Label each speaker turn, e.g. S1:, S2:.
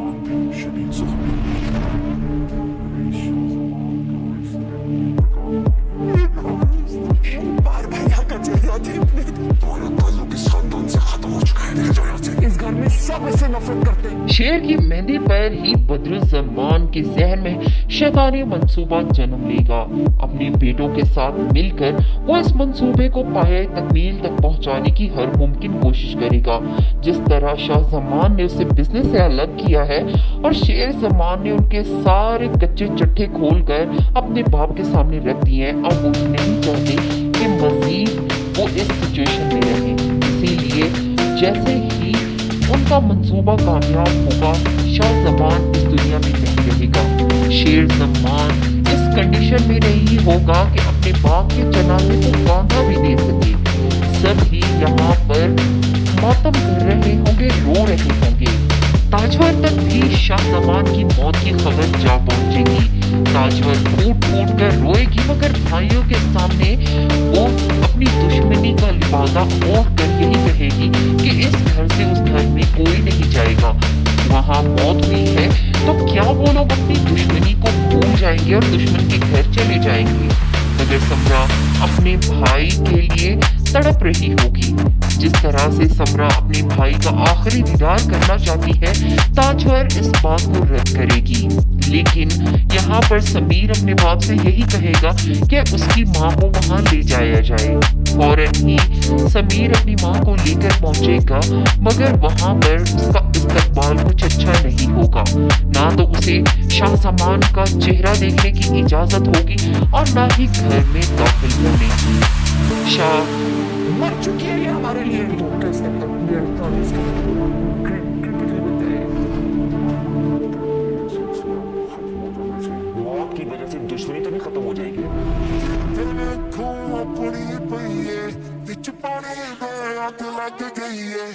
S1: شديد سخن بار بار यहाँ का चेहरा देखने तुम्हारा ताल्लुक इस खानदान से खत्म हो चुका है मेरे जो यहाँ से इस घर में सब ऐसे नफरत करते हैं।
S2: शेर की मेहंदी पर ही बदरुज़्ज़मान के जहन में शैतानी मंसूबा जन्म लेगा। अपने बेटों के साथ मिलकर वो इस मंसूबे को पाए तकमील तक पहुंचाने की हर मुमकिन कोशिश करेगा। जिस तरह शाह ज़मान ने उसे बिजनेस से अलग किया है और शेर ज़मान ने उनके सारे कच्चे चट्टे खोल कर अपने बाप के सामने रख दिए हैं, अब वो नहीं चाहते कि मजीद वो इस सिचुएशन में रहे। इसीलिए जैसे ही उनका मंसूबा कामयाब होगा, शाह ज़मान इस दुनिया में नहीं रहेगा। शेर ज़मान इस कंडीशन में नहीं होगा कि अपने बाप के जनाजे को कांधा भी दे सके। सभी यहाँ पर मातम कर रहे होंगे, रो रहे होंगे। ताजवर तक भी शाह ज़मान की मौत की खबर जा पहुंचेगी। ताजवर फूट फूट कर रोएगी, मगर भाइयों के सामने वो अपनी दुश्मनी का लिबासा ओढ़ कर यही कहेगी कि इस घर से उस घर में कोई नहीं जाएगा। वहाँ मौत हुई है तो क्या वो लोग अपनी दुश्मनी को भूल जाएंगे और दुश्मन के घर चले जाएंगे। मगर समरा अपने भाई के लिए तड़प रही होगी। जिस तरह से समरा अपने भाई का आखिरी दीदार करना चाहती है, ताजवर इस बात को रद्द करेगी। लेकिन यहाँ पर समीर अपने बाप से यही कहेगा कि उसकी माँ को वहाँ ले जाया जाए। फौरन ही समीर अपनी माँ को लेकर पहुँचेगा, मगर वहाँ पर उसका इस्तकबाल कुछ अच्छा नहीं होगा। ना तो उसे शाह ज़मान का चेहरा देखने की इजाज़त होगी और ना ही घर में दाखिल होने की। शाह
S1: मर चुकी है ये हमारे लिए मौत की वजह से दुश्मनी तो नहीं खत्म हो जाएगी। अपनी पई है, विच पानी में आग लग गई है।